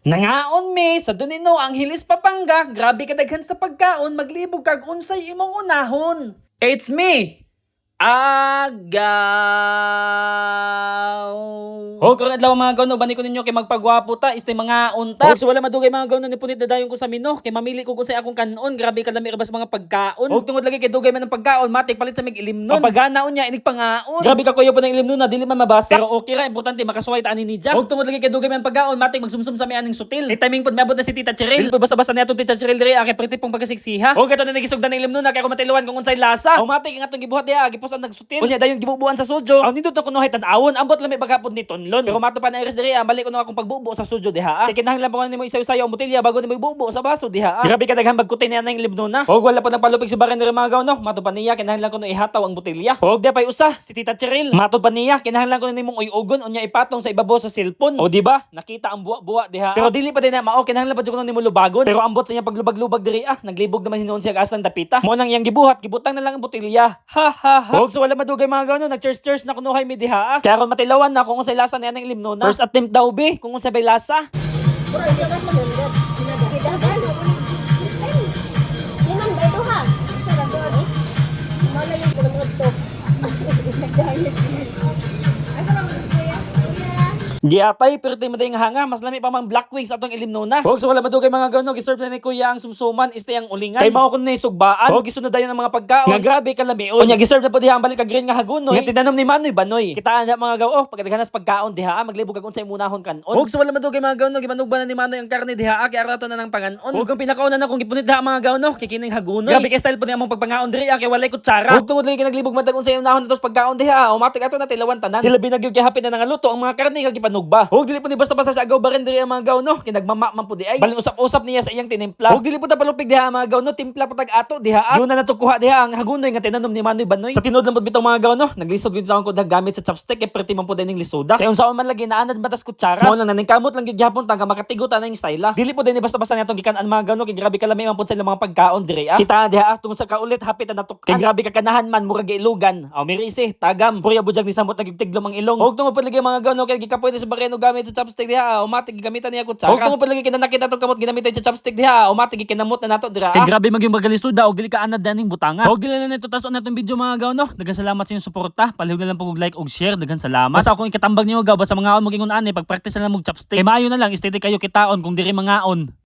Nangaon me sa Dunino ang Hilis Papanga, grabe kadaghan sa pagkaon, maglibog kag unsay imong unahon. It's me, Agaw. Karon adlaw mga gawno, bani ko ninyo kay magpagwapo ta, istay mga unta. So wala madugay mga gawno ni punit dadayon ko sa mino, kay mamili ko kung sa akong kanon, grabe kalami rabas mga pagkaon. Tungod lagi kay dugay man ang pagkaon, matik palit sa mig ilimnon. Paganaon niya inig pangaon. Grabe ka kuyo pa ng ilimnon na dili man mabasa. Pero okay ra, importante makasuway ta ani ni Jack. Tungod lagi kay dugay man pagkaon, matik magsumsum sa mi aning sutil. Kay timing pud mabot na si Tita Cheryl. Dili basta-basta niya Tita Cheryl diri, kay pretty pong pagkasiksiha. Kato na nagisugdan ng ilimnon na kay ako matiluan kung unsay lasa. Matik ang atong gibuhat diha, gipos ang nagsutil. Unya dayon gibubuan sa sujo. Ang nindot na kuno tan-awon, ambot lami pagkapod ni tonlon. Pero mato pa na iris diri, balik ko na akong pagbubo sa sujo diha. Kay kinahanglan pa ko nimo isaw-sayaw ang botelya bago nimo ibubo sa baso diha. Grabe ka daghang bagkutin niya nang ilimnon na. Wala pa nagpalupig si barin diri mga gawno. Mato pa niya kinahanglan ko no ihataw ang botelya. Di pay usa si Tita Cheryl. Mato pa niya kinahanglan ko nimong uyugon unya ipatong sa ibabaw sa cellphone. Di ba? Nakita ang buwa-buwa diha. Pero dili pa din na mao kinahanglan pa jud ko nimo lubagon. Pero ambot sa iya paglubag-lubag diri naglibog naman hinuon siya asang dapita. Mo nang iyang gibuhat, gibutang na lang ang botelya. Ha ha ha. So wala madugay mga gawno, nag-cheers na kunuhay mi diha. Kaya aron matilawan na kung unsay lasa niya ng ilimnon na. First attempt daw be kung unsay bay lasa. Bro, hindi ka malundot. Kinadagan mo ulit. Ay, yan ang baito ha. Sa ragon eh. Mala yung kulunod to. Nagdahil. Ay, parang kuya. Kuya. Giatay pero tay maday nga hanga, mas lami pa mang black wings atong ilimnona. So wala madugay mga gawno, giserve na ni kuya ang sumsuman, istay ang ulingan. Kay mao kun ni sugbaan. Gisunod dayon ang mga pagkaon. Nga grabe kalamion. Unya giserve na po diha ang balik ka green nga hagunoy. Nga tinanom ni Manoy Banoy. Kitaan na mga gaw, pagkadaghanas pagkaon diha, maglibog kag unsay munahon kanon. So wala madugay mga gawno, gimanugban na ni Manoy ang karne diha, kay arato na ng panganon. Kung pinakauna na kung gipunit diha mga gawno, kikining hagunoy. Grabe kay style po ni among pagpangaon diri, kay walay kutsara. Tungod lagi kinaglibog matag unsay unahon natos pagkaon diha, matik ato na tilawan tanan. Sila binagyog kay hapin na nga luto ang mga karne kag gipanugba. Dili po ni basta-basta sa agaw barin diri ang mga gawno, kinagmama man po di ay. Baling usap-usap niya sa iyang tinimpla. Dili po ta palupig diha ang mga gawno, timpla patag ato diha. Yun na natukuha diha ang hagunoy nga tinanom ni Manoy Banoy. Sa tinod lang po bitong mga gawno, naglisod gid ko gamit sa chopstick kay pretty man po dining lisuda. Kay unsaon man lagi naanad batas kutsara. Mao lang naning kamot lang gyud gyapon tanga makatigot ana ning style. Dili po din basta-basta natong gikan-an mga gawno, kay grabe kalami man po sila mga pagkaon diri. Kita diha tungod sa kaulit hapit na natuk. Kay grabe kakanahan man murag ilugan. Mirisi, tagam, purya budyag ni samot nagtigtiglom ang ilong. Tungod po lagi mga gawno kay gikapoy sa bareno gamit sa chopstick diha. Umatig gamitan niya kutsara. Tungod pa lagi kinanakit atong kamot ginamitan sa chopstick diha. Umatig kinamot na nato dira. Kay grabe magyung magalisuda og dili ka anad daning butanga. Dili na nito tason natong video mga gawno. Daghang salamat sa inyong suporta. Palihog na lang pag like og share. Daghang salamat. Basta akong ikatambag niyo gaw basta mga on mo gingon ani pag practice na lang mog chopstick. Kay maayo na lang steady kayo kitaon kung diri mangaon.